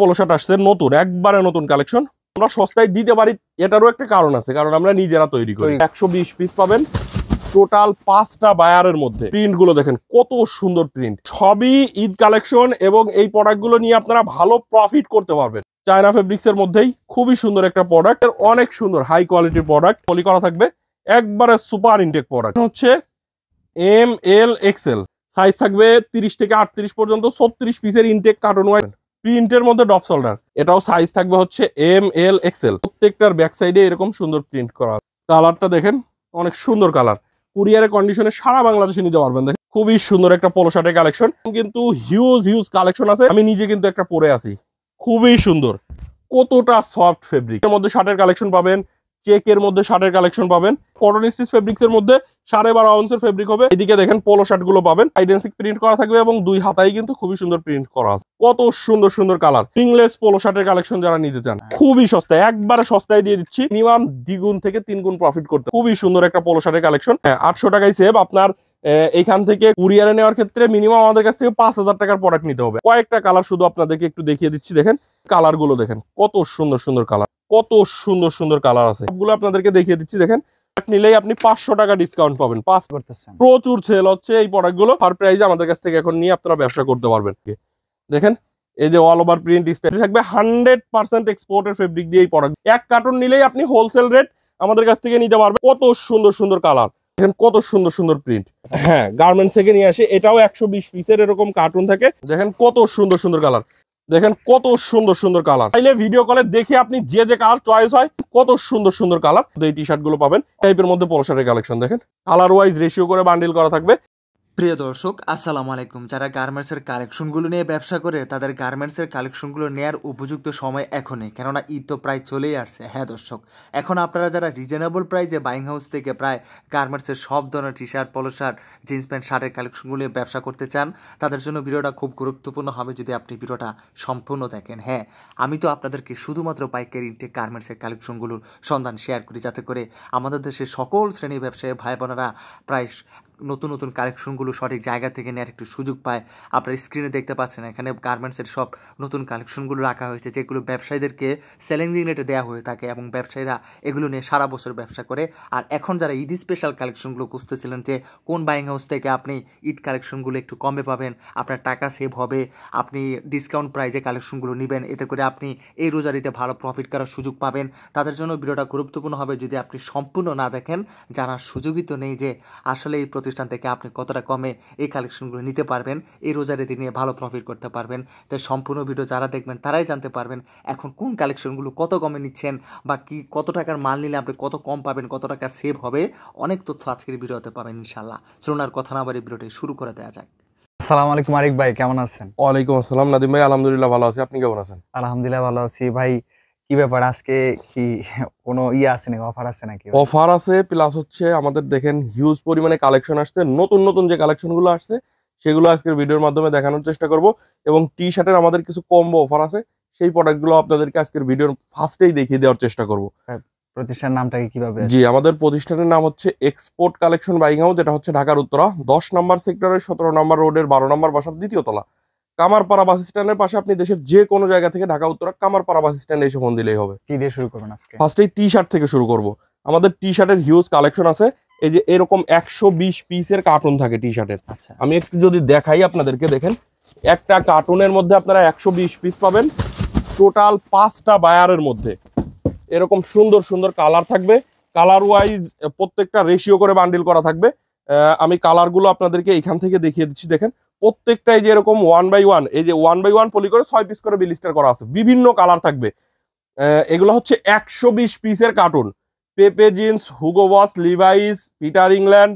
Polo shirt আসছে নতুন, একবারে নতুন কালেকশন। আমরা সস্তায় দিতে পারি, এটারও একটা কারণ আছে, কারণ আমরা নিজেরা তৈরি করি। 120 পিস পাবেন টোটাল 5টা বায়ারের মধ্যে। প্রিন্ট গুলো দেখেন কত সুন্দর প্রিন্ট, সবই ঈদ কালেকশন এবং এই প্রোডাক্ট গুলো নিয়ে আপনারা ভালো প্রফিট করতে পারবেন। চায়না ফেব্রিক্স এর মধ্যেই খুবই সুন্দর একটা প্রোডাক্ট, অনেক সুন্দর হাই কোয়ালিটির প্রোডাক্ট, পলি করা থাকবে, একবারে সুপার ইনটেক প্রোডাক্ট। হচ্ছে ML XL সাইজ থাকবে 30 থেকে 38 পর্যন্ত, 36 পিসের ইনটেক কার্টন ওয়াইজ প্রিন্টের মধ্যে ডপ শোল্ডার। এটাও সাইজ থাকবে হচ্ছে ML XL। প্রত্যেকটার ব্যাক সাইডে এরকম সুন্দর প্রিন্ট করা। কালারটা দেখেন অনেক সুন্দর কালার, কুরিয়ারের কন্ডিশনে সারা বাংলাদেশে নিতে পারবেন। দেখেন খুবই সুন্দর একটা পোলো শার্টের কালেকশন, কিন্তু হিউজ কালেকশন আছে। আমি নিজে কিন্তু একটা পরে আছি, খুবই সুন্দর, কতটা সফট ফেব্রিক এর মধ্যে শার্টের কালেকশন পাবেন, চেকের মধ্যে শার্টের কালেকশন পাবেন, কটন স্টিচ ফেব্রিক্স এর মধ্যে 12.5 আউন্সের ফেব্রিক হবে। এদিকে দেখেন পোলো শার্ট গুলো পাবেন, আইডেন্টিক প্রিন্ট করা থাকবে এবং দুই হাতায় কিন্তু খুবই সুন্দর প্রিন্ট করা আছে। কত সুন্দর কালার, স্প্রিংলেস পোলো শার্টের কালেকশন যারা নিতে চান খুবই সস্তায়, একবারে সস্তায় দিয়ে দিচ্ছি। মিনিমাম 2 গুণ থেকে 3 গুণ প্রফিট করতে। খুবই সুন্দর একটা পোলো শার্টের কালেকশন। 800 টাকায় সেভ। আপনার এখান থেকে কুরিয়ারে নেওয়ার ক্ষেত্রে মিনিমাম আমাদের কাছ থেকে 5000 টাকার প্রোডাক্ট নিতে হবে। কয়েকটা কালার শুধু আপনাদেরকে একটু দেখিয়ে দিচ্ছি। দেখেন কালার গুলো দেখেন কত সুন্দর কালার, কত সুন্দর কালার আছে, সবগুলো আপনাদেরকে দেখিয়ে দিচ্ছি। দেখেন নিলেই আপনি 500 টাকা ডিসকাউন্ট পাবেন। প্রচুর সেল হচ্ছে এই প্রোডাক্টগুলো, ফার প্রাইসে আমাদের কাছ থেকে এখন নিয়ে আপনারা ব্যবসা করতে পারবেন। দেখেন এই যে অল ওভার প্রিন্ট স্টাইল থাকবে, 100% এক্সপোর্টের ফেব্রিক দিয়ে এই প্রোডাক্ট। এক কার্টন নিলেই আপনি হোলসেল রেট আমাদের কাছ থেকে নিতে পারবেন। কত সুন্দর কালার, দেখেন কত সুন্দর প্রিন্ট। হ্যাঁ, গার্মেন্টস থেকে নিয়ে আসে, এটাও 120 পিসের এরকম কার্টুন থাকে। দেখেন কত সুন্দর কালার, দেখেন কত সুন্দর কালার। তাইলে ভিডিও কলে দেখে আপনি যে কালার চয়েস হয়, কত সুন্দর কালার। এই টি শার্ট গুলো পাবেন টাইপের মধ্যে পোলো শার্টের কালেকশন। দেখেন কালার ওয়াইজ রেশিও করে বান্ডিল করা থাকবে। প্রিয় দর্শক আসসালামু আলাইকুম। যারা গার্মেন্টসের কালেকশনগুলো নিয়ে ব্যবসা করে তাদের গার্মেন্টসের কালেকশনগুলো নেওয়ার উপযুক্ত সময় এখনই, কেননা ঈদ তো প্রায় চলেই আসছে। হ্যাঁ দর্শক, এখন আপনারা যারা রিজনেবল প্রাইসে বাইং হাউস থেকে প্রায় গার্মেন্টসের সব ধরনের টি শার্ট, পলো শার্ট, জিন্স প্যান্ট, শার্টের কালেকশনগুলো নিয়ে ব্যবসা করতে চান, তাদের জন্য ভিডিওটা খুব গুরুত্বপূর্ণ হবে যদি আপনি ভিডিওটা সম্পূর্ণ দেখেন। হ্যাঁ, আমি তো আপনাদেরকে শুধুমাত্র পাইকারি ইনটেক গার্মেন্টসের কালেকশনগুলোর সন্ধান শেয়ার করি, যাতে করে আমাদের দেশের সকল শ্রেণী ব্যবসায়ী ভাই বোনেরা প্রায় নতুন কালেকশনগুলো সঠিক জায়গা থেকে নেওয়ার একটু সুযোগ পায়। আপনার স্ক্রিনে দেখতে পাচ্ছেন এখানে গার্মেন্টসের সব নতুন কালেকশনগুলো রাখা হয়েছে, যেগুলো ব্যবসায়ীদেরকে চ্যালেঞ্জিং রেটে দেওয়া হয়ে থাকে এবং ব্যবসায়ীরা এগুলো নিয়ে সারা বছর ব্যবসা করে। আর এখন যারা ঈদ স্পেশাল কালেকশনগুলো খুঁজতেছিলেন যে কোন বাইং হাউস থেকে আপনি ঈদ কালেকশনগুলো একটু কমে পাবেন, আপনার টাকা সেভ হবে, আপনি ডিসকাউন্ট প্রাইজে কালেকশনগুলো নেবেন, এতে করে আপনি এই রোজারিতে ভালো প্রফিট করার সুযোগ পাবেন, তাদের জন্য ভিডিওটা গুরুত্বপূর্ণ হবে। যদি আপনি সম্পূর্ণ না দেখেন, জানার সুযোগই তো নেই যে আসলে এই প্রতিষ্ঠান থেকে আপনি কতটা কমে এই কালেকশনগুলো নিতে পারবেন, এই রোজারিতে নিয়ে ভালো প্রফিট করতে পারবেন। তাই সম্পূর্ণ ভিডিও যারা দেখবেন তারাই জানতে পারবেন এখন কোন কালেকশনগুলো কত কমে নিচ্ছেন, বা কি কত টাকার মাল নিলে আপনি কত কম পাবেন, কত টাকা সেভ হবে। অনেক তথ্য আজকের ভিডিওতে পাবেন ইনশাল্লাহ। চলুন আর কথা না বাড়ি ভিডিওটি শুরু করে দেওয়া যাক। আসসালামু আলাইকুম আরিক ভাই, কেমন আছেন? ওয়ালাইকুম আসসালাম নাদিম ভাই, আলহামদুলিল্লাহ ভালো আছি। আপনি কেমন আছেন? আলহামদুলিল্লাহ ভালো আছি। ভাই কি ব্যাপার, আজকে কি কোনো আছে নাকি, অফার আছে নাকি? অফার আছে, প্লাস হচ্ছে আমাদের দেখেন হিউজ পরিমাণে কালেকশন আসছে। নতুন যে কালেকশনগুলো আসছে সেগুলো আজকের ভিডিওর মাধ্যমে দেখানোর চেষ্টা করব। এবং টি শার্টের আমাদের কিছু কম্বো অফার আছে, সেই প্রোডাক্টগুলো আপনাদেরকে আজকের ভিডিওর ফার্স্টেই দেখিয়ে দেওয়ার চেষ্টা করব। প্রতিষ্ঠানের নামটা কিভাবে? জি, আমাদের প্রতিষ্ঠানের নাম হচ্ছে এক্সপোর্ট কালেকশন বাইং হাউস, যেটা হচ্ছে ঢাকার উত্তরা 10 নম্বর সেক্টরের 17 নম্বর রোডের 12 নম্বর বাসার 2য় তলা, কামারপাড়া বাস স্ট্যান্ডের পাশে। আপনি দেশের যে কোনো জায়গা থেকে ঢাকা উত্তরা কামারপাড়া বাস স্ট্যান্ডে এসে ফোন দিলেই হবে। কি দিয়ে শুরু করবেন আজকে? ফার্স্টেই টি শার্ট থেকে শুরু করব। আমাদের টি শার্টের হিউজ কালেকশন আছে। এই যে এরকম 120 পিসের কার্টুন থাকে টি শার্টের। আচ্ছা, আমি একটু যদি দেখাই আপনাদেরকে, দেখেন একটা কার্টুনের মধ্যে আপনারা 120 পিস পাবেন টোটাল 5টা বায়ারের মধ্যে। এরকম সুন্দর কালার থাকবে, কালার ওয়াইজ প্রত্যেকটা রেশিও করে বান্ডিল করা থাকবে। আমি কালারগুলো আপনাদেরকে এখান থেকে দেখিয়ে দিচ্ছি। দেখেন প্রত্যেকটাই যে এরকম 1 বাই 1, এই যে 1 বাই 1 পলি করে 6 পিস করে বিলিস্টার করা আছে, বিভিন্ন কালার থাকবে। এগুলো হচ্ছে 120 পিসের কার্টুন। পেপে জিন্স, হুগো বস, লিভাইস, পিটার ইংল্যান্ড,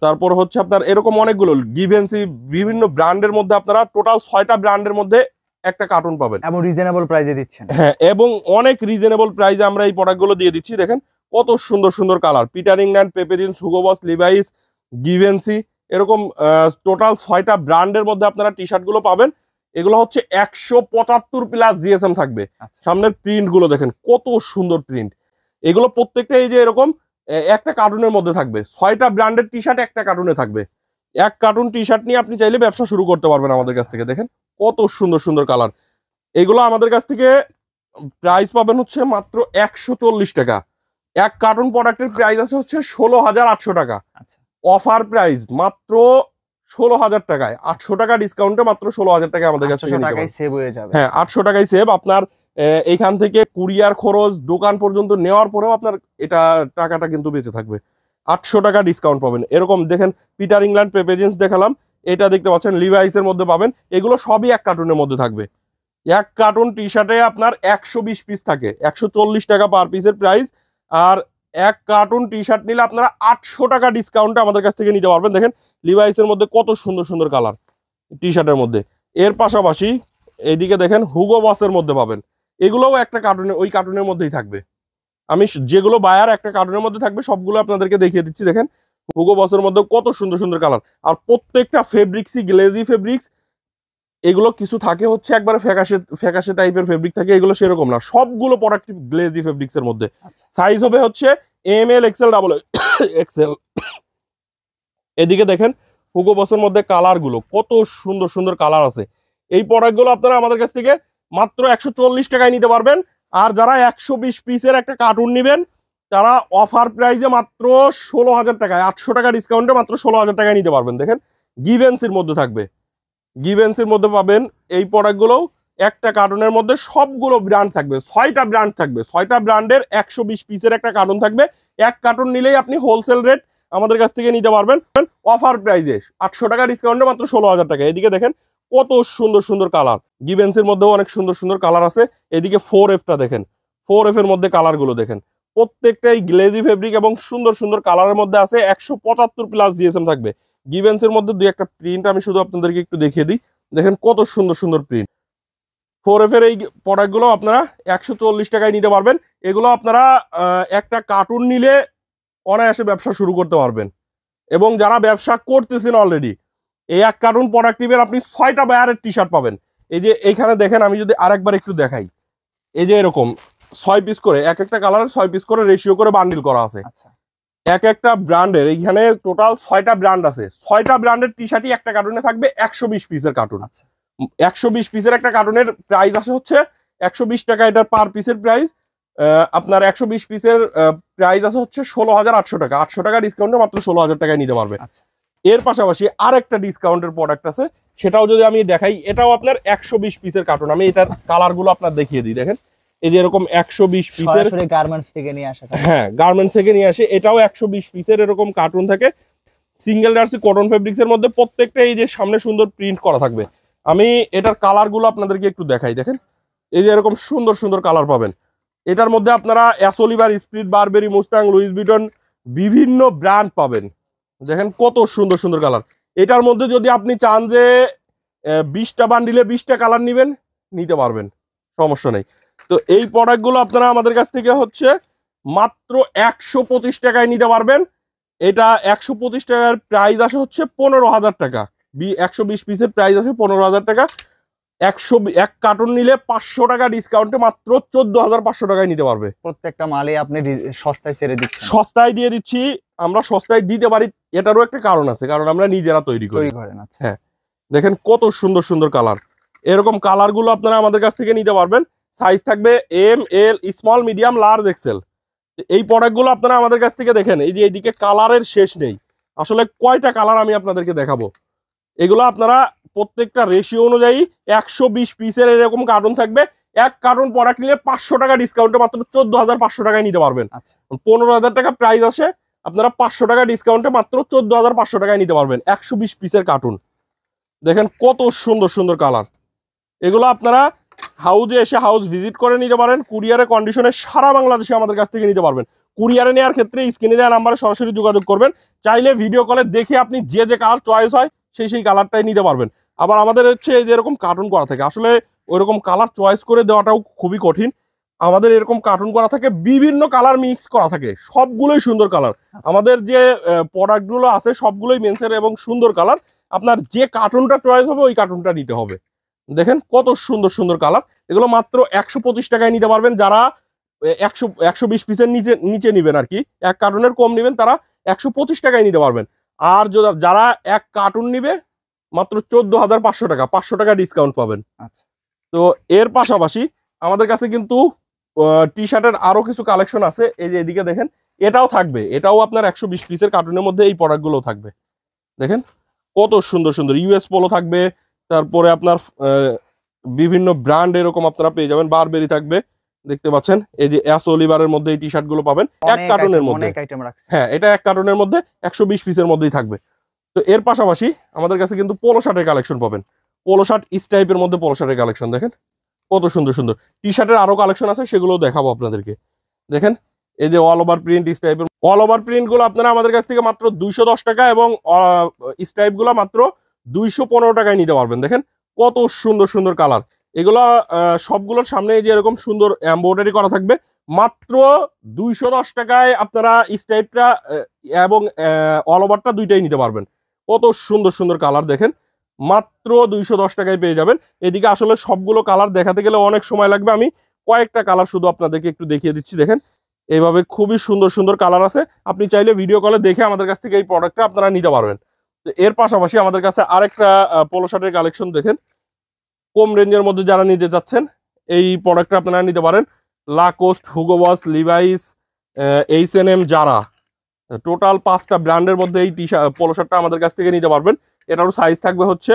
তারপর হচ্ছে আপনার এরকম অনেকগুলো গিভেন্সি, বিভিন্ন ব্র্যান্ডের মধ্যে আপনারা টোটাল 6টা ব্র্যান্ডের মধ্যে একটা কার্টুন পাবেন এবং রিজনেবল প্রাইসে দিচ্ছেন। হ্যাঁ, এবং অনেক রিজনেবল প্রাইসে আমরা এই প্রোডাক্টগুলো দিয়ে দিচ্ছি। দেখেন কত সুন্দর কালার, পিটার ইংল্যান্ড, পেপে জিন্স, হুগো বস, লিভাইস, গিভেন্সি, এরকম টোটাল 6টা ব্র্যান্ডের মধ্যে আপনারা টি শার্ট গুলো পাবেন। এগুলো হচ্ছে 175 প্লাস জিএসএম থাকবে। সামনের প্রিন্ট গুলো দেখেন কত সুন্দর প্রিন্ট। এগুলো প্রত্যেকটা এই যে এরকম একটা কার্টুনের মধ্যে থাকবে। 6টা ব্র্যান্ডের টি শার্ট একটা কার্টুনে থাকবে। এক কার্টুন টি শার্ট নিয়ে আপনি চাইলে ব্যবসা শুরু করতে পারবেন আমাদের কাছ থেকে। দেখেন কত সুন্দর কালার। এগুলো আমাদের কাছ থেকে প্রাইস পাবেন হচ্ছে মাত্র 140 টাকা। এক কার্টুন প্রোডাক্টের প্রাইস আছে হচ্ছে 16,800 টাকা। আচ্ছা, অফার প্রাইস মাত্র 16,000 টাকায়, 800 টাকা ডিসকাউন্টে মাত্র 16,000 টাকায় আমাদের কাছ থেকে 800 নিতে টাকায় পারবেন। সেভ হয়ে যাবে। হ্যাঁ, 800 টাকায় সেভ। আপনার এইখান থেকে কুরিয়ার খরচ দোকান পর্যন্ত নেওয়ার পরেও আপনার এটা টাকাটা কিন্তু বেঁচে থাকবে। 800 টাকা ডিসকাউন্ট পাবেন। এরকম দেখেন পিটার ইংল্যান্ড পেপে জিন্স দেখালাম, এটা দেখতে পাচ্ছেন লিভাইসের মধ্যে পাবেন। এগুলো সবই এক কার্টুনের মধ্যে থাকবে। এক কার্টুন টি শার্টে আপনার 120 পিস থাকে, 140 টাকা পার পিসের প্রাইস। আর এক কার্টুন টি শার্ট নিলে আপনারা 800 টাকা ডিসকাউন্টে আমাদের কাছ থেকে নিতে পারবেন। দেখেন লিভাইসের মধ্যে কত সুন্দর সুন্দর কালার টি শার্টের মধ্যে। এর পাশাপাশি এইদিকে দেখেন হুগো বসের মধ্যে পাবেন। এগুলোও একটা কার্টুনে, ওই কার্টুনের মধ্যেই থাকবে। আমি যেগুলো বায়ার একটা কার্টুনের মধ্যে থাকবে সবগুলো আপনাদেরকে দেখিয়ে দিচ্ছি। দেখেন হুগো বসের মধ্যে কত সুন্দর সুন্দর কালার। আর প্রত্যেকটা ফেব্রিক্সই গ্লেজি ফেব্রিক্স। এগুলো কিছু থাকে হচ্ছে একবারে ফ্যাকাশে ফ্যাকাশে টাইপের ফেব্রিক থাকে, এগুলো সেরকম না, সবগুলো প্রোডাক্ট গ্লেজি ফেব্রিক্স এর মধ্যে। সাইজ হবে হচ্ছে ML XL XL। এদিকে দেখেন হুগো বসের মধ্যে কালার গুলো কত সুন্দর সুন্দর কালার আছে। এই প্রোডাক্ট গুলো আপনারা আমাদের কাছ থেকে মাত্র 140 টাকায় নিতে পারবেন। আর যারা 120 পিসের একটা কার্টুন নেবেন তারা অফার প্রাইসে মাত্র 16,000 টাকায়, 800 টাকা ডিসকাউন্টে মাত্র 16,000 টাকায় নিতে পারবেন। দেখেন গিভেন্সির মধ্যে থাকবে, গিভেন্সির মধ্যে পাবেন এই প্রোডাক্টগুলোও। একটা কার্টুনের মধ্যে সবগুলো ব্র্যান্ড থাকবে, 6টা ব্র্যান্ড থাকবে, 6টা ব্র্যান্ডের 120 পিসের একটা কার্টুন থাকবে। এক কার্টুন নিলেই আপনি হোলসেল রেট আমাদের কাছ থেকে নিতে পারবেন অফার প্রাইসে 800 টাকা ডিসকাউন্টে মাত্র 16,000 টাকা। এদিকে দেখেন কত সুন্দর সুন্দর কালার, গিভেন্সের মধ্যেও অনেক সুন্দর সুন্দর কালার আছে। এদিকে 4Fটা দেখেন, 4F এর মধ্যে কালারগুলো দেখেন, প্রত্যেকটাই গ্লেজি ফেব্রিক এবং সুন্দর সুন্দর কালারের মধ্যে আছে। 175 প্লাস জিএসএম থাকবে। গিভেন্সের মধ্যে দুই একটা প্রিন্ট আমি শুধু আপনাদেরকে একটু দেখিয়ে দিই। দেখেন কত সুন্দর সুন্দর প্রিন্ট। 4F এর এই প্রোডাক্টগুলো আপনারা 140 টাকায় নিতে পারবেন। এগুলো আপনারা একটা কার্টুন নিলে অনায়াসে ব্যবসা শুরু করতে পারবেন। এবং যারা ব্যবসা করতেছেন অলরেডি, এই এক কার্টুন প্রোডাক্ট নিবেন আপনি 6টা বায়ারের টি শার্ট পাবেন। এই যে এইখানে দেখেন, আমি যদি আরেকবার একটু দেখাই, এই যে এরকম 6 পিস করে, এক একটা কালারের 6 পিস করে রেশিও করে বান্ডিল করা আছে। আচ্ছা, এক একটা ব্র্যান্ডের এইখানে টোটাল 6টা ব্র্যান্ড আছে। 6টা ব্র্যান্ডের টি শার্টই একটা কার্টুনে থাকবে 120 পিসের কার্টুন। আচ্ছা, 120 পিসের একটা কার্টুনের প্রাইস আছে হচ্ছে 120 টাকা, এটার পার পিসের প্রাইস। আপনার 120 পিসের প্রাইস আছে হচ্ছে 16,800 টাকা। 800 টাকা ডিসকাউন্টে মাত্র 16,000 টাকায় নিতে পারবে। আচ্ছা, এর পাশাপাশি আর একটা ডিসকাউন্টের প্রোডাক্ট আছে, সেটাও যদি আমি দেখাই, এটাও আপনার 120 পিসের কার্টুন। আমি এটার কালারগুলো আপনার দেখিয়ে দিই। দেখেন এই যে এরকম 120 পিসের, সরাসরি গার্মেন্টস থেকে নিয়ে আসা। হ্যাঁ গার্মেন্টস থেকে নিয়ে আসে। এটাও 120 পিসের এরকম কার্টুন থাকে, সিঙ্গেল জার্সি কটন ফেব্রিক্স এর মধ্যে। প্রত্যেকটা এই যে সামনে সুন্দর প্রিন্ট করা থাকবে। আমি এটার কালারগুলো আপনাদেরকে একটু দেখাই। দেখেন এই যে এরকম সুন্দর সুন্দর কালার পাবেন। এটার মধ্যে আপনারা অ্যাসোলিভার, Esprit, Burberry, Mustang, Louis Vuitton বিভিন্ন ব্র্যান্ড পাবেন। দেখেন কত সুন্দর সুন্দর কালার। এটার মধ্যে যদি আপনি চান যে 20টা বান্ডিলে 20টা কালার নেবেন, নিতে পারবেন, সমস্যা নেই। তো এই প্রোডাক্টগুলো আপনারা আমাদের কাছ থেকে হচ্ছে মাত্র 125 টাকায় নিতে পারবেন। এটা 125 টাকার প্রাইস আসে হচ্ছে 15,000 টাকা। 120 পিসের প্রাইস আছে 15,000 টাকা। 101 কার্টুন নিলে 500 টাকা ডিসকাউন্টে মাত্র 14,500 টাকায় নিতে পারবে। প্রত্যেকটা মালে আপনি সস্তায় ছেড়ে দিচ্ছেন। সস্তায় দিয়ে দিচ্ছি। আমরা সস্তায় দিতে পারি, এটারও একটা কারণ আছে, কারণ আমরা নিজেরা তৈরি করি। আচ্ছা, হ্যাঁ, দেখেন কত সুন্দর সুন্দর কালার। এরকম কালারগুলো আপনারা আমাদের কাছ থেকে নিতে পারবেন। সাইজ থাকবে ML, small, medium, large, XL. এই প্রোডাক্টগুলো আপনারা আমাদের কাছ থেকে দেখেন, এই যে এইদিকে কালারের শেষ নেই। আসলে কয়টা কালার আমি আপনাদেরকে দেখাবো। এগুলো আপনারা প্রত্যেকটা রেশিও অনুযায়ী 120 পিসের এরকম কার্টুন থাকবে। এক কার্টুন প্রোডাক্ট নিলে 500 টাকা ডিসকাউন্টে মাত্র 14,500 টাকায় নিতে পারবেন। আচ্ছা, 15,000 টাকা প্রাইস আসে, আপনারা 500 টাকা ডিসকাউন্টে মাত্র 14,500 টাকায় নিতে পারবেন 120 পিসের কার্টুন। দেখেন কত সুন্দর সুন্দর কালার। এগুলো আপনারা হাউজে এসে হাউস ভিজিট করে নিতে পারেন। কুরিয়ারের কন্ডিশনে সারা বাংলাদেশে আমাদের কাছ থেকে নিতে পারবেন। কুরিয়ারে নেওয়ার ক্ষেত্রে স্ক্রিনে দেওয়া নাম্বারে সরাসরি যোগাযোগ করবেন। চাইলে ভিডিও কলে দেখে আপনি যে যে কালার চয়েস হয় সেই কালারটাই নিতে পারবেন। আবার আমাদের হচ্ছে এই যে এরকম কার্টুন করা থাকে, আসলে ওইরকম কালার চয়েস করে দেওয়াটাও খুবই কঠিন। আমাদের এরকম কার্টুন করা থাকে, বিভিন্ন কালার মিক্স করা থাকে, সবগুলোই সুন্দর কালার। আমাদের যে প্রোডাক্টগুলো আছে সবগুলোই মেন্সের এবং সুন্দর কালার। আপনার যে কার্টুনটা চয়েস হবে ওই কার্টুনটা নিতে হবে। দেখেন কত সুন্দর সুন্দর কালার। এগুলো মাত্র 125 টাকায় নিতে পারবেন। যারা 120 পিসের নিচে নিবেন আর কি, এক কার্টুনের কম নিবেন, তারা 125 টাকায় নিতে পারবেন। আর যারা এক কার্টুন নিবে মাত্র 14,500 টাকা, 500 টাকা ডিসকাউন্ট পাবেন। আচ্ছা, তো এর পাশাপাশি আমাদের কাছে কিন্তু টি শার্টের আরো কিছু কালেকশন আছে। এই যে এদিকে দেখেন, এটাও থাকবে, এটাও আপনার 120 পিসের কার্টুনের মধ্যে এই প্রোডাক্টগুলো থাকবে। দেখেন কত সুন্দর সুন্দর ইউএস পোলো থাকবে, তারপরে আপনার বিভিন্ন ব্র্যান্ড এরকম আপনারা পেয়ে যাবেন। বারবেরি থাকবে, দেখতে পাচ্ছেন এই যে অ্যাস অলিভারের মধ্যে এই টি শার্ট গুলো পাবেন এক কার্টুনের মধ্যে। হ্যাঁ, এটা এক কার্টুনের মধ্যে 120 পিসের মধ্যেই থাকবে। তো এর পাশাপাশি আমাদের কাছে কিন্তু পোলো শার্টের কালেকশন পাবেন। পোলো শার্ট স্টাইপের মধ্যে পোলো শার্টের কালেকশন দেখেন কত সুন্দর সুন্দর। টি শার্টের আরো কালেকশন আছে, সেগুলো দেখাবো আপনাদেরকে। দেখেন এই যে অল ওভার প্রিন্ট স্টাইপের, অল ওভার প্রিন্ট গুলো আপনারা আমাদের কাছ থেকে মাত্র 210 টাকা এবং স্টাইপ গুলো মাত্র 215 টাকায় নিতে পারবেন। দেখেন কত সুন্দর সুন্দর কালার। এগুলা সবগুলোর সামনে যে এরকম সুন্দর এমব্রয়ডারি করা থাকবে। মাত্র 210 টাকায় আপনারা স্টাইপটা এবং অল ওভারটা দুইটাই নিতে পারবেন। কত সুন্দর সুন্দর কালার দেখেন, মাত্র 210 টাকায় পেয়ে যাবেন। এদিকে আসলে সবগুলো কালার দেখাতে গেলে অনেক সময় লাগবে, আমি কয়েকটা কালার শুধু আপনাদেরকে একটু দেখিয়ে দিচ্ছি। দেখেন এইভাবে খুবই সুন্দর সুন্দর কালার আছে, আপনি চাইলে ভিডিও কলে দেখে আমাদের কাছ থেকে এই প্রোডাক্টটা আপনারা নিতে পারবেন। তো এর পাশাপাশি আমাদের কাছে আরেকটা পোলো শার্টের কালেকশন দেখেন, কম রেঞ্জের মধ্যে যারা নিতে যাচ্ছেন এই প্রোডাক্টটা আপনারা নিতে পারেন। লাকোস্ট, হুগো বস, লিভাইস, H&M, জারা, টোটাল 5টা ব্র্যান্ডের মধ্যে এই টি শার্ট পোলো শার্টটা আমাদের কাছ থেকে নিতে পারবেন। এটারও সাইজ থাকবে হচ্ছে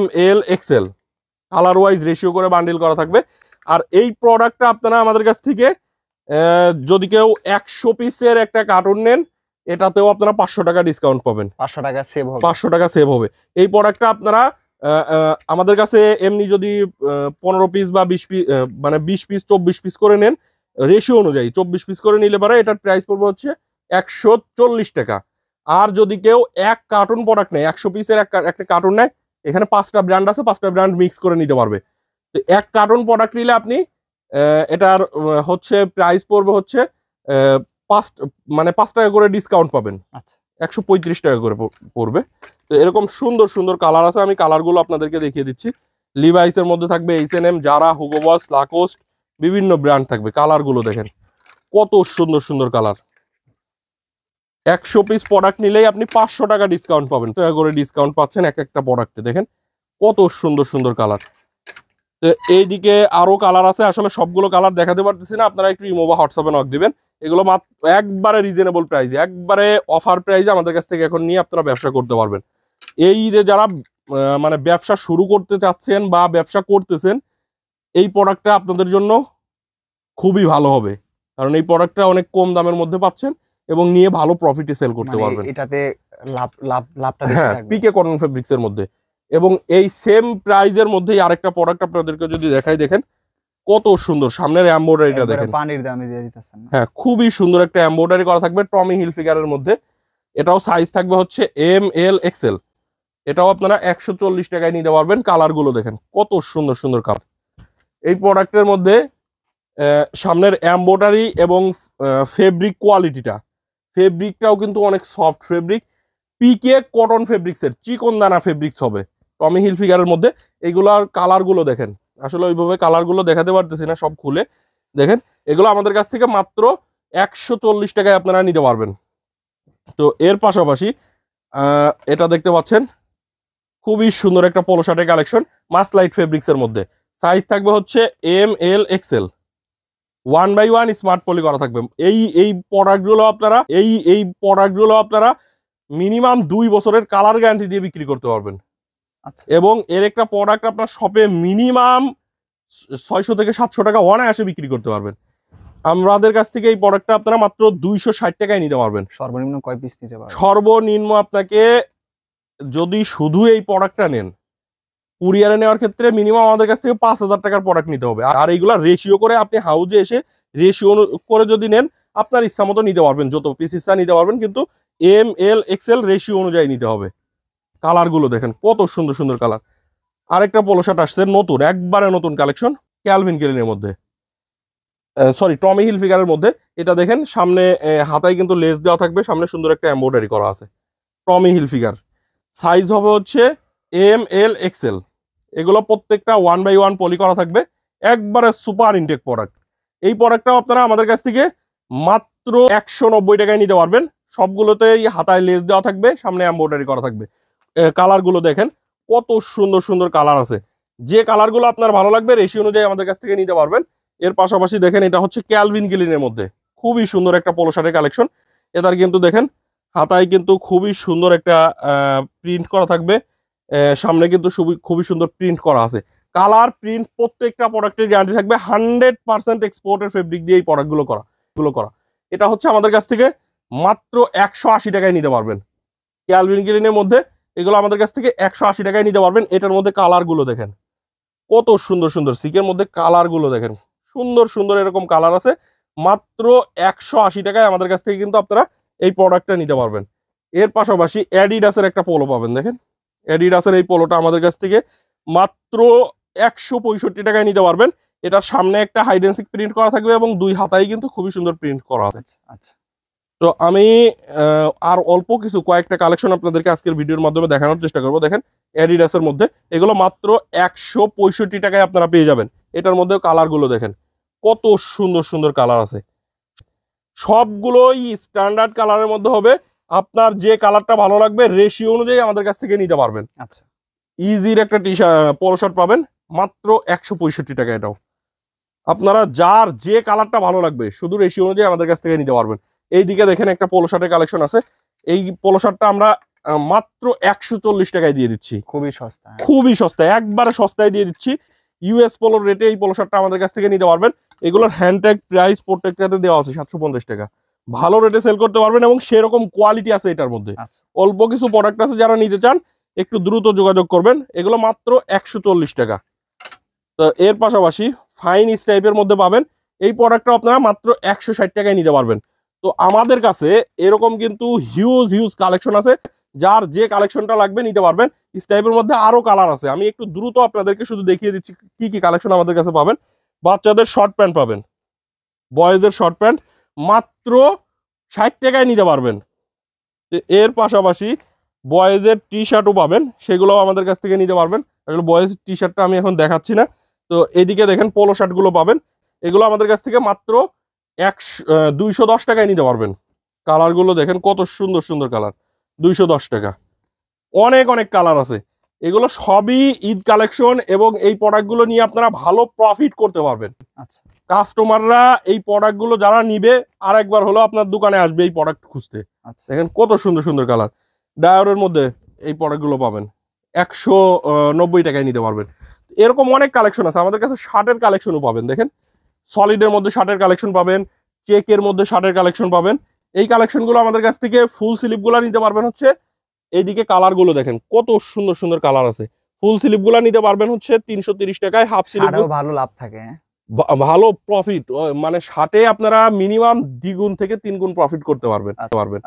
ML XL, colour wise ratio করে বান্ডিল করা থাকবে। আর এই প্রোডাক্টটা আপনারা আমাদের কাছ থেকে যদি কেউ 100 পিসের একটা কার্টুন নেন, এটাতেও আপনারা 500 টাকা ডিসকাউন্ট পাবেন। 500 টাকা সেভ হবে। 500 টাকা সেভ হবে। এই প্রোডাক্টটা আপনারা আমাদের কাছে এমনি যদি 15 পিস বা 20 পিস মানে 20 পিস 24 পিস করে নেন, রেশিও অনুযায়ী 24 পিস করে নিলে পারে এটার প্রাইস পড়বে হচ্ছে 140 টাকা। আর যদি কেউ এক কার্টুন প্রোডাক্ট নেয়, 100 পিসের একটা কার্টুন নেয়, এখানে 5টা ব্র্যান্ড আছে, 5টা ব্র্যান্ড মিক্স করে নিতে পারবে। তো এক কার্টুন প্রোডাক্ট নিলে আপনি এটার হচ্ছে প্রাইস পড়বে হচ্ছে 5 টাকা করে ডিসকাউন্ট পাবেন। আচ্ছা, 135 টাকা করে পড়বে। তো এরকম সুন্দর সুন্দর কালার আছে, আমি কালারগুলো আপনাদেরকে দেখিয়ে দিচ্ছি। লিভাইসের মধ্যে থাকবে H&M, জারা, হুগো বস, লাকোস্ট, বিভিন্ন ব্র্যান্ড থাকবে। কালারগুলো দেখেন কত সুন্দর সুন্দর কালার। 100 পিস প্রোডাক্ট নিলেই আপনি 500 টাকা ডিসকাউন্ট পাবেন, টাকা করে ডিসকাউন্ট পাচ্ছেন এক একটা প্রোডাক্টে। দেখেন কত সুন্দর সুন্দর কালার। তো এইদিকে আরো কালার আছে, আসলে সবগুলো কালার দেখাতে পারতেছি না, আপনারা একটু ইমো বা হোয়াটসঅ্যাপে নক দিবেন। এগুলো মাত্র একবারে রিজনেবল প্রাইসে, একবারে অফার প্রাইসে আমাদের কাছ থেকে এখন নিয়ে আপনারা ব্যবসা করতে পারবেন। এই ঈদে যারা মানে ব্যবসা শুরু করতে চাচ্ছেন বা ব্যবসা করতেছেন, এই প্রোডাক্টটা আপনাদের জন্য খুবই ভালো হবে, কারণ এই প্রোডাক্টটা অনেক কম দামের মধ্যে পাচ্ছেন এবং নিয়ে ভালো প্রফিটে সেল করতে পারবেন। এটাতে লাভটা বেশি হ্যাঁ, থাকবে। পিকে কটন ফেব্রিক্স এর মধ্যে। এবং এই সেম প্রাইজের মধ্যেই আরেকটা প্রোডাক্ট আপনাদেরকে যদি দেখাই, দেখেন কত সুন্দর সামনের এমব্রয়ডারিটা দেখেন। পানির দামে দিয়ে দিতেছেন না? হ্যাঁ, খুবই সুন্দর একটা এমব্রয়ডারি করা থাকবে টমি হিলফিগারের মধ্যে। এটাও সাইজ থাকবে হচ্ছে ML XL। এটাও আপনারা 140 টাকায় নিতে পারবেন। কালারগুলো দেখেন কত সুন্দর সুন্দর কালার। এই প্রোডাক্টের মধ্যে সামনের এমব্রয়ডারি এবং ফেব্রিক ফেব্রিকটাও কিন্তু অনেক সফট ফেব্রিক, পিকে কটন ফেব্রিক্সের চিকন দানা ফেব্রিক্স হবে টমি হিলফিগারের মধ্যে। এইগুলার কালারগুলো দেখেন, আসলে ওইভাবে কালারগুলো দেখাতে পারতেছি না সব খুলে। দেখেন এগুলো আমাদের কাছ থেকে মাত্র 140 টাকায় আপনারা নিতে পারবেন। তো এর পাশাপাশি এটা দেখতে পাচ্ছেন খুবই সুন্দর একটা পোলো শার্টের কালেকশন, মাসলাইট ফেব্রিক্সের মধ্যে। সাইজ থাকবে হচ্ছে ML XL, 1/1 স্মার্ট পলি করা থাকবে। এই প্রোডাক্টগুলো আপনারা মিনিমাম 2 বছরের কালার গ্যারান্টি দিয়ে বিক্রি করতে পারবেন। আচ্ছা, এবং এর একটা প্রোডাক্ট আপনার শপে মিনিমাম 600 থেকে 700 টাকা অনায়াসে বিক্রি করতে পারবেন। আমাদের কাছ থেকে এই প্রোডাক্টটা আপনারা মাত্র 260 টাকায় নিতে পারবেন। সর্বনিম্ন কয় পিস নিতে পারবেন? সর্বনিম্ন আপনাকে যদি শুধু এই প্রোডাক্টটা নেন, কুরিয়ারে নেওয়ার ক্ষেত্রে মিনিমাম আমাদের কাছ থেকে 5000 টাকার প্রোডাক্ট নিতে হবে। আর এইগুলা রেশিও করে আপনি হাউজে এসে রেশিও করে যদি নেন, আপনার ইচ্ছা মতো নিতে পারবেন, যত পিস ইচ্ছা নিতে পারবেন, কিন্তু ML XL রেশিও অনুযায়ী নিতে হবে। কালারগুলো দেখেন কত সুন্দর সুন্দর কালার। আরেকটা পোলো শার্ট আসছে নতুন, একবারে নতুন কালেকশন, ক্যালভিন ক্লেইনের মধ্যে, সরি টমি হিলফিগারের মধ্যে। এটা দেখেন সামনে হাতায় কিন্তু লেস দেওয়া থাকবে, সামনে সুন্দর একটা এমব্রয়ডারি করা আছে, টমি হিলফিগার। সাইজ হবে হচ্ছে ML XL। এগুলো প্রত্যেকটা 1/1 পলি করা থাকবে, একবারে সুপার ইনটেক প্রোডাক্ট। এই প্রোডাক্টটাও আপনারা আমাদের কাছ থেকে মাত্র 190 টাকায় নিতে পারবেন। সবগুলোতেই হাতায় লেস দেওয়া থাকবে, সামনে এমব্রয়ডারি করা থাকবে। কালারগুলো দেখেন কত সুন্দর সুন্দর কালার আছে। যে কালারগুলো আপনার ভালো লাগবে রেশি অনুযায়ী আমাদের কাছ থেকে নিতে পারবেন। এর পাশাপাশি দেখেন এটা হচ্ছে ক্যালভিন ক্লিনের মধ্যে খুবই সুন্দর একটা পোলো শার্টের কালেকশন। এটার কিন্তু দেখেন হাতায় কিন্তু খুবই সুন্দর একটা প্রিন্ট করা থাকবে, সামনে কিন্তু খুবই সুন্দর প্রিন্ট করা আছে। কালার প্রিন্ট প্রত্যেকটা প্রোডাক্টের গ্যারান্টি থাকবে। 100% এক্সপোর্টের ফেব্রিক দিয়ে এই প্রোডাক্টগুলো করা। এটা হচ্ছে আমাদের কাছ থেকে মাত্র 180 টাকায় নিতে পারবেন। ক্যালভিন ক্লিনের মধ্যে এগুলো আমাদের কাছ থেকে 180 টাকায় নিতে পারবেন। এটার মধ্যে কালারগুলো দেখেন কত সুন্দর সুন্দর, সিকের মধ্যে কালারগুলো দেখেন সুন্দর সুন্দর এরকম কালার আছে। মাত্র 180 টাকায় আমাদের কাছ থেকে কিন্তু আপনারা এই প্রোডাক্টটা নিতে পারবেন। এর পাশাপাশি অ্যাডিডাসের একটা পোলো পাবেন। দেখেন অ্যাডিডাসের এই পোলোটা আমাদের কাছ থেকে মাত্র 165 টাকায় নিতে পারবেন। এটার সামনে একটা হাইডেন্সিক প্রিন্ট করা থাকবে এবং দুই হাতায় কিন্তু খুবই সুন্দর প্রিন্ট করা আছে। আচ্ছা, তো আমি আর অল্প কিছু কয়েকটা কালেকশন আপনাদেরকে আজকের ভিডিওর মাধ্যমে দেখানোর চেষ্টা করবো। দেখেন অ্যাডিডাসের মধ্যে এগুলো মাত্র 165 টাকায় আপনারা পেয়ে যাবেন। এটার মধ্যে কালারগুলো দেখেন কত সুন্দর সুন্দর কালার আছে। সবগুলোই স্ট্যান্ডার্ড কালারের মধ্যে হবে। আপনার যে কালারটা ভালো লাগবে রেশিও অনুযায়ী আমাদের কাছ থেকে নিতে পারবেন। আচ্ছা, ইজির একটা পোলো শার্ট পাবেন মাত্র 165 টাকা। এটাও আপনারা যার যে কালারটা ভালো লাগবে শুধু রেশিও অনুযায়ী আমাদের কাছ থেকে নিতে পারবেন। এইদিকে দেখেন একটা পোলো শার্টের কালেকশন আছে। এই পোলো শার্টটা আমরা মাত্র 140 টাকায় দিয়ে দিচ্ছি। খুবই সস্তা, হ্যাঁ। খুবই সস্তায়, একবারে সস্তায় দিয়ে দিচ্ছি। ইউএস পোলোর রেটে এই পোলো শার্টটা আমাদের কাছ থেকে নিতে পারবেন। এগুলোর হ্যান্ডট্যাগ প্রাইস প্রত্যেকটাতে দেওয়া আছে 750 টাকা। ভালো রেটে সেল করতে পারবেন এবং সেরকম কোয়ালিটি আছে এটার মধ্যে। আচ্ছা, অল্প কিছু প্রোডাক্ট আছে, যারা নিতে চান একটু দ্রুত যোগাযোগ করবেন। এগুলো মাত্র 140 টাকা। তো এর পাশাপাশি ফাইন স্টাইপের মধ্যে পাবেন এই প্রোডাক্টটা আপনারা মাত্র 160 টাকায় নিতে পারবেন। তো আমাদের কাছে এরকম কিন্তু হিউজ কালেকশন আছে, যার যে কালেকশনটা লাগবে নিতে পারবেন। স্টাইপের মধ্যে আরো কালার আছে, আমি একটু দ্রুত আপনাদেরকে শুধু দেখিয়ে দিচ্ছি কি কি কালেকশন আমাদের কাছে পাবেন। বাচ্চাদের শর্ট প্যান্ট পাবেন, বয়েজের শর্ট প্যান্ট মাত্র 60 টাকায় নিতে পারবেন। এর পাশাপাশি বয়েজের টি শার্টও পাবেন, সেগুলো আমাদের কাছ থেকে নিতে পারবেন। আসলে বয়েজ টি শার্টটা আমি এখন দেখাচ্ছি না। তো এদিকে দেখেন পোলো শার্টগুলো পাবেন, এগুলো আমাদের কাছ থেকে মাত্র 210 টাকায় নিতে পারবেন। কালারগুলো দেখেন কত সুন্দর সুন্দর কালার, 210 টাকা। অনেক কালার আছে, এগুলো সবই ঈদ কালেকশন এবং এই প্রোডাক্টগুলো নিয়ে আপনারা ভালো প্রফিট করতে পারবেন। আচ্ছা, কাস্টমাররা এই প্রোডাক্টগুলো যারা নিবে আর একবার হলো আপনার দোকানে আসবে এই প্রোডাক্ট খুঁজতে। আচ্ছা, দেখেন কত সুন্দর সুন্দর কালার। ডায়োরের মধ্যে এই প্রোডাক্টগুলো পাবেন 190 টাকায় নিতে পারবেন। এরকম অনেক কালেকশন আছে আমাদের কাছে। শার্টের কালেকশনও পাবেন, দেখেন সলিডের মধ্যে শার্টের কালেকশন পাবেন, চেকের মধ্যে শার্টের কালেকশন পাবেন। এই কালেকশনগুলো আমাদের কাছ থেকে ফুল স্লিপগুলো নিতে পারবেন হচ্ছে এইদিকে। কালারগুলো দেখেন কত সুন্দর সুন্দর কালার আছে। ফুল স্লিপগুলো নিতে পারবেন হচ্ছে 330 টাকায়। হাফ স্লিপ আরো ভালো লাভ থাকে, হ্যাঁ। ভালো প্রফিট, মানে শার্টে আপনারা মিনিমাম 2 গুণ থেকে 3 গুণ প্রফিট করতে পারবেন।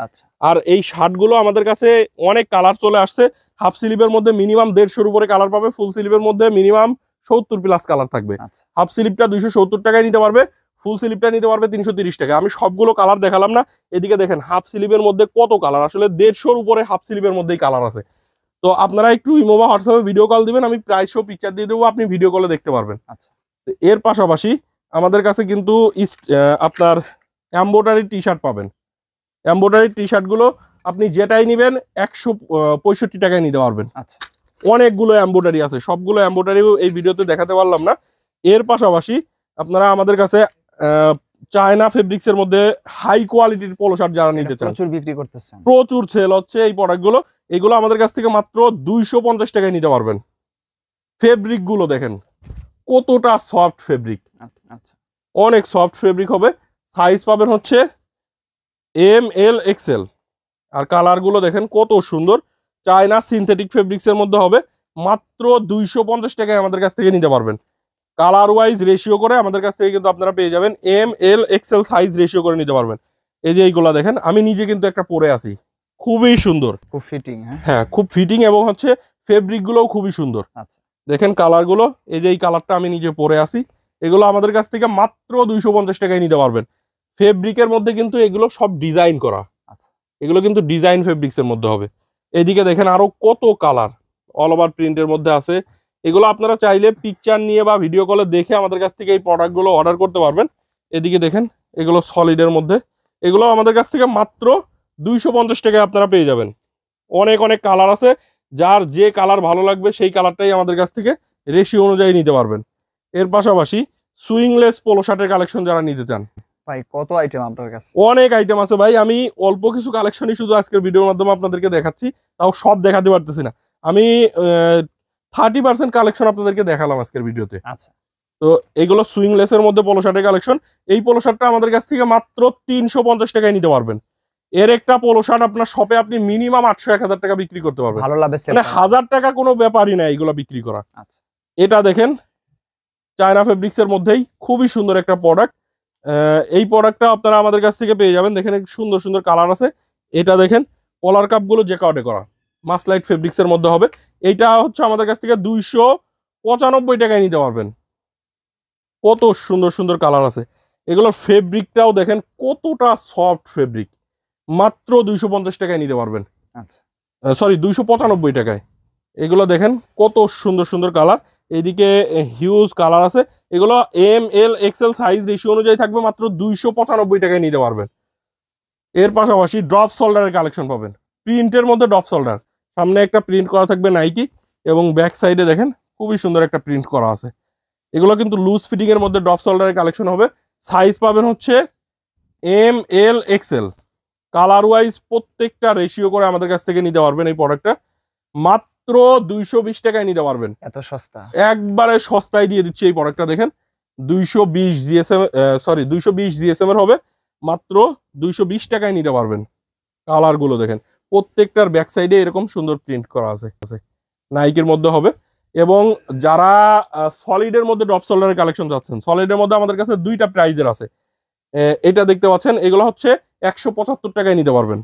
আচ্ছা, আর এই শার্টগুলো আমাদের কাছে অনেক কালার চলে আসছে। হাফ স্লিভের মধ্যে মিনিমাম 150-এর উপরে কালার পাবে, ফুল স্লিভের মধ্যে মিনিমাম 70+ কালার থাকবে। আচ্ছা, হাফ স্লিভটা 270 টাকায় নিতে পারবে, ফুল স্লিভটা নিতে পারবে 330 টাকা। আমি সবগুলো কালার দেখালাম না। এদিকে দেখেন হাফ স্লিভের মধ্যে কত কালার, আসলে 150-এর উপরে হাফ স্লিভের মধ্যেই কালার আছে। তো আপনারা একটু ইমো বা হোয়াটসঅ্যাপে ভিডিও কল দিবেন, আমি প্রাইস ও পিকচার দিয়ে দেবো, আপনি ভিডিও কলে দেখতে পারবেন। আচ্ছা, এর পাশাপাশি আমাদের কাছে কিন্তু আপনার এমব্রয়ডারি টি শার্ট পাবেন। এমব্রয়ডারি টি শার্টগুলো আপনি যেটাই নেবেন 165 টাকায় নিতে পারবেন। আচ্ছা, অনেকগুলো এমব্রয়ডারি আছে, সবগুলো এমব্রয়ডারি এই ভিডিওতে দেখাতে পারলাম না। এর পাশাপাশি আপনারা আমাদের কাছে চায়না ফেব্রিক্সের মধ্যে হাই কোয়ালিটির পোলো শার্ট যারা নিতে চান, প্রচুর বিক্রি করতেছেন, প্রচুর সেল হচ্ছে এই প্রোডাক্টগুলো। এগুলো আমাদের কাছ থেকে মাত্র 250 টাকায় নিতে পারবেন। ফেব্রিক গুলো দেখেন কতটা সফট ফেব্রিক, আচ্ছা, অনেক সফট ফেব্রিক হবে। সাইজ পাবেন হচ্ছে ML XL। আর কালারগুলো দেখেন কত সুন্দর, চায়না সিনথেটিক ফেব্রিক্সের মধ্যে হবে। মাত্র 250 টাকায় আমাদের কাছ থেকে নিতে পারবেন। কালার ওয়াইজ রেশিও করে আমাদের কাছ থেকে কিন্তু আপনারা পেয়ে যাবেন। ML XL সাইজ রেশিও করে নিতে পারবেন। এই যে এইগুলা দেখেন, আমি নিজে কিন্তু একটা পরে আছি, খুবই সুন্দর, খুব ফিটিং, হ্যাঁ খুব ফিটিং এবং হচ্ছে ফেব্রিক গুলোও খুবই সুন্দর। আচ্ছা, দেখেন কালারগুলো, এই যে এই কালারটা আমি নিজে পরে আছি, এগুলো আমাদের কাছ থেকে মাত্র 250 টাকায় নিতে পারবেন। ফেব্রিকের মধ্যে কিন্তু এগুলো সব ডিজাইন করা, আচ্ছা, এগুলো কিন্তু ডিজাইন ফেব্রিক্সের মধ্যে হবে। এদিকে দেখেন আরো কত কালার অল ওভার প্রিন্টের মধ্যে আছে। এগুলো আপনারা চাইলে পিকচার নিয়ে বা ভিডিও কলে দেখে আমাদের কাছ থেকে এই প্রোডাক্টগুলো অর্ডার করতে পারবেন। এদিকে দেখেন এগুলো সলিডের মধ্যে, এগুলো আমাদের কাছ থেকে মাত্র 250 টাকায় আপনারা পেয়ে যাবেন। অনেক কালার আছে, যার যে কালার ভালো লাগবে সেই কালারটাই আমাদের কাছ থেকে রেশিও অনুযায়ী নিতে পারবেন। এর পাশাপাশি সুইংলেস পোলো শার্টের কালেকশন যারা নিতে চান, ভাই কত আইটেম আপনার কাছে? অনেক আইটেম আছে ভাই। আমি অল্প কিছু কালেকশনই শুধু আজকের ভিডিওর মাধ্যমে আপনাদেরকে দেখাচ্ছি, তাও সব দেখাতে পারতেছি না। আমি 30% কালেকশন আপনাদেরকে দেখালাম আজকের ভিডিওতে। আচ্ছা, তো এগুলো সুইংলেসের মধ্যে পোলো শার্টের কালেকশন। এই পোলো শার্টটা আমাদের কাছ থেকে মাত্র 350 টাকায় নিতে পারবেন। এর একটা পোলো শার্ট আপনার শপে আপনি মিনিমাম 800-1000 টাকা বিক্রি করতে পারবেন। ভালো লাভে সেল মানে 1000 টাকা কোনো ব্যাপারই না এগুলো বিক্রি করা। আচ্ছা, এটা দেখেন চায়না ফেব্রিক্স এর মধ্যেই খুবই সুন্দর একটা প্রোডাক্ট। এই প্রোডাক্টটা আপনারা আমাদের কাছ থেকে পেয়ে যাবেন। দেখেন সুন্দর সুন্দর কালার আছে। এটা দেখেন কলার কাপগুলো জ্যাকার্ডে করা মাসলাইট ফেব্রিক্স এর মধ্যে হবে। এইটা হচ্ছে আমাদের কাছ থেকে 295 টাকায় নিতে পারবেন। কত সুন্দর সুন্দর কালার আছে। এগুলোর ফেব্রিকটাও দেখেন কতটা সফট ফেব্রিক। মাত্র 250 টাকায় নিতে পারবেন। আচ্ছা, সরি 295 টাকায়। এগুলো দেখেন কত সুন্দর সুন্দর কালার। এইদিকে হিউজ কালার আছে। এগুলো ML XL সাইজ রেশিও অনুযায়ী থাকবে, মাত্র 295 টাকায় নিতে পারবেন। এর পাশাপাশি ড্রপ শোল্ডারের কালেকশন পাবেন। প্রিন্টের মধ্যে ড্রপ শোল্ডার, সামনে একটা প্রিন্ট করা থাকবে নাইকি, এবং ব্যাক সাইডে দেখেন খুবই সুন্দর একটা প্রিন্ট করা আছে। এগুলো কিন্তু লুজ ফিটিং এর মধ্যে ড্রপ শোল্ডারের কালেকশন হবে। সাইজ পাবেন হচ্ছে ML XL। কালার ওয়াইজ প্রত্যেকটা রেশিও করে আমাদের কাছ থেকে নিতে পারবেন। এই প্রোডাক্টটা মাত্র 220 টাকায় নিতে পারবেন। এত সস্তা? একবারে সস্তায় দিয়ে দিচ্ছি এই প্রোডাক্টটা। দেখেন 220 জিএসএম এর হবে, মাত্র 220 টাকায় নিতে পারবেন। কালার গুলো দেখেন প্রত্যেকটার ব্যাক সাইডে এরকম সুন্দর প্রিন্ট করা আছে, নাইকের মধ্যে হবে। এবং যারা সলিডের মধ্যে ড্রপ শোল্ডারের কালেকশন চাচ্ছেন, সলিডের মধ্যে আমাদের কাছে দুইটা প্রাইজের আছে। এটা দেখতে পাচ্ছেন, এগুলো হচ্ছে 175 টাকায় নিতে পারবেন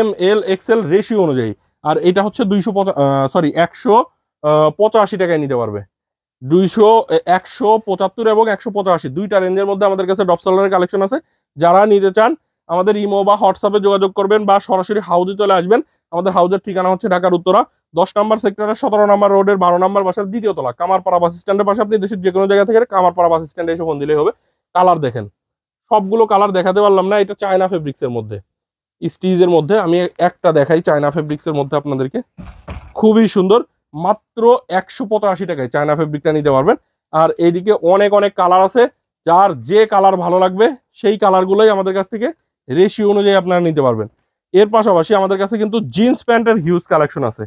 ML XL রেশিও অনুযায়ী। আর এটা হচ্ছে 185 টাকায় নিতে পারবে। 175 এবং 185 দুইটা রেঞ্জের মধ্যে আমাদের কাছে ড্রপ শোল্ডারের কালেকশন আছে। যারা নিতে চান আমাদের ইমো বা হোয়াটসঅ্যাপে যোগাযোগ করবেন, বা সরাসরি হাউজে চলে আসবেন। আমাদের হাউজের ঠিকানা হচ্ছে ঢাকার উত্তরা 10 নম্বর সেক্টরের 17 নম্বর রোডের 12 নম্বর বাসার 2য় তলা, কামারপাড়া বাস স্ট্যান্ডের পাশে। আপনি দেশের যে কোনো জায়গা থেকে কামারপাড়া বাস স্ট্যান্ডে এসে ফোন দিলেই হবে। কালার দেখেন, সবগুলো কালার দেখাতে পারলাম না। এটা চায়না ফেব্রিক্স এর মধ্যে, স্টিজের মধ্যে। আমি একটা দেখাই চায়না ফেব্রিক্স এর মধ্যে আপনাদেরকে, খুবই সুন্দর। মাত্র 185 টাকায় চায়না ফেব্রিকটা নিতে পারবেন। আর এইদিকে অনেক অনেক কালার আছে, যার যে কালার ভালো লাগবে সেই কালারগুলোই আমাদের কাছ থেকে রেশিও অনুযায়ী আপনারা নিতে পারবেন। এর পাশাপাশি আমাদের কাছে কিন্তু জিন্স প্যান্টের হিউজ কালেকশন আছে।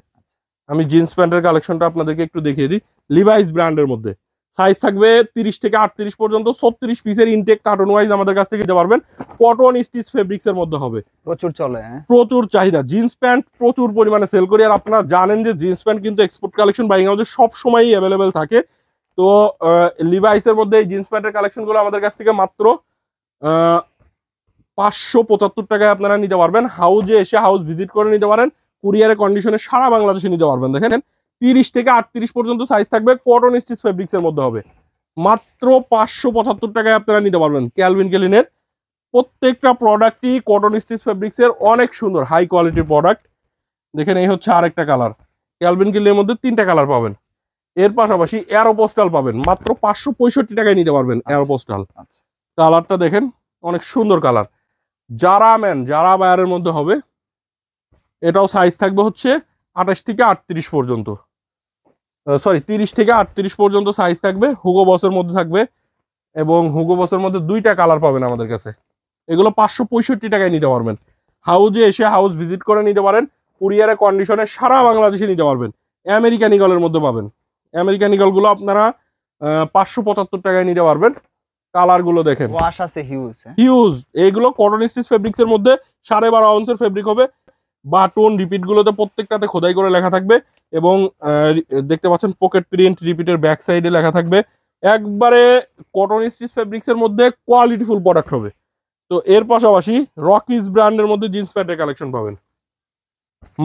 আমি জিন্স প্যান্টের কালেকশনটা আপনাদেরকে একটু দেখিয়ে দিই। লিভাইস ব্র্যান্ডের মধ্যে সাইজ থাকবে 30 থেকে 38 পর্যন্ত। 36 পিসের ইনটেক কার্টন ওয়াইজ আমাদের কাছ থেকে নিতে পারবেন। কটন স্টিচ ফেব্রিক্স এর মধ্যে হবে। প্রচুর চলে, প্রচুর চাহিদা, জিন্স প্যান্ট প্রচুর পরিমাণে সেল করি। আর আপনারা জানেন যে জিন্স প্যান্ট কিন্তু এক্সপোর্ট কালেকশন বাইং হাউসে সবসময়ই অ্যাভেলেবেল থাকে। তো লিভাইসের মধ্যে এই জিন্স প্যান্টের কালেকশনগুলো আমাদের কাছ থেকে মাত্র 575 টাকায় আপনারা নিতে পারবেন। হাউজে এসে হাউস ভিজিট করে নিতে পারেন। কুরিয়ারের কন্ডিশনে সারা বাংলাদেশে নিতে পারবেন। দেখেন 30 থেকে 38 পর্যন্ত সাইজ থাকবে। কটন স্টিচ ফেব্রিক্স এর মধ্যে হবে। মাত্র 575 টাকায় আপনারা নিতে পারবেন। ক্যালভিন ক্লিনের প্রত্যেকটা প্রোডাক্টই কটন স্টিচ ফেব্রিক্স এর অনেক সুন্দর হাই কোয়ালিটির প্রোডাক্ট। দেখেন এই হচ্ছে আরেকটা কালার। ক্যালভিন ক্লিনের মধ্যে 3টা কালার পাবেন। এর পাশাপাশি এরোপোস্টাল পাবেন, মাত্র 565 টাকায় নিতে পারবেন। এরোপোস্টাল কালারটা দেখেন অনেক সুন্দর কালার। যারা বায়ারের মধ্যে হবে। এটাও সাইজ থাকবে হচ্ছে 28 থেকে 38 পর্যন্ত, সরি 30 থেকে 38 পর্যন্ত সাইজ থাকবে। হুগো বসের মধ্যে থাকবে, এবং হুগো বসের মধ্যে 2টা কালার পাবেন আমাদের কাছে। এগুলো 565 টাকায় নিতে পারবেন। হাউজে এসে হাউস ভিজিট করে নিতে পারেন। কুরিয়ারের কন্ডিশনে সারা বাংলাদেশে নিতে পারবেন। আমেরিকান ইগলের মধ্যে পাবেন। আমেরিকান ইগলগুলো আপনারা 575 টাকায় নিতে পারবেন। কালার গুলো দেখেন, ওয়াশ আছে হিউজ। হিউজ। এইগুলো কটন স্টিচ ফেব্রিক্স এর মধ্যে 12.5 আউন্সের ফেব্রিক হবে। বাটন রিপিট গুলোতে প্রত্যেকটাতে খোদাই করে লেখা থাকবে, এবং দেখতে পাচ্ছেন পকেট প্রিন্ট রিপিটের ব্যাক সাইডে লেখা থাকবে। একবারে কটন স্টিচ ফেব্রিক্স এর মধ্যে কোয়ালিটিফুল প্রোডাক্ট হবে। তো এর পাশাপাশি রকিজ ব্র্যান্ডের মধ্যে জিন্স প্যান্টের কালেকশন পাবেন।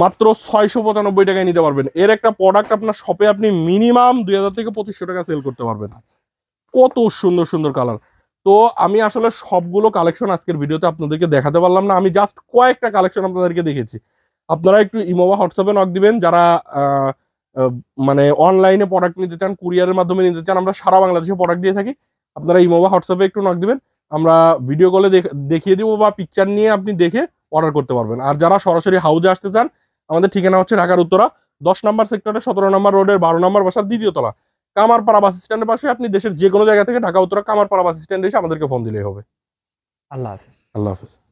মাত্র 695 টাকায় নিতে পারবেন। এর একটা প্রোডাক্ট আপনার শপে আপনি মিনিমাম 2000 থেকে 2500 টাকা সেল করতে পারবেন। কত সুন্দর সুন্দর কালার। তো আমি আসলে সবগুলো কালেকশন আজকের ভিডিওতে আপনাদেরকে দেখাতে পারলাম না। আমি জাস্ট কয়েকটা কালেকশন আপনাদেরকে দেখেছি। আপনারা একটু ইমো বা হোয়াটসঅ্যাপে নক দিবেন যারা মানে অনলাইনে প্রোডাক্ট নিতে চান, কুরিয়ারের মাধ্যমে নিতে চান। আমরা সারা বাংলাদেশে প্রোডাক্ট দিয়ে থাকি। আপনারা ইমো বা হোয়াটসঅ্যাপে একটু নক দিবেন, আমরা ভিডিও কলে দেখিয়ে দিব, বা পিকচার নিয়ে আপনি দেখে অর্ডার করতে পারবেন। আর যারা সরাসরি হাউজে আসতে চান, আমাদের ঠিকানা হচ্ছে ঢাকার উত্তরা 10 নম্বর সেক্টরে 17 নম্বর রোডের 12 নম্বর বাসার দ্বিতীয় তলা, কামারপাড়া বাস স্ট্যান্ডের পাশে। আপনি দেশের যে কোনো জায়গা থেকে ঢাকা উত্তরা কামারপাড়া বাস স্ট্যান্ডে এসে আমাদেরকে ফোন দিলেই হবে। আল্লাহ হাফেজ। আল্লাহ হাফেজ।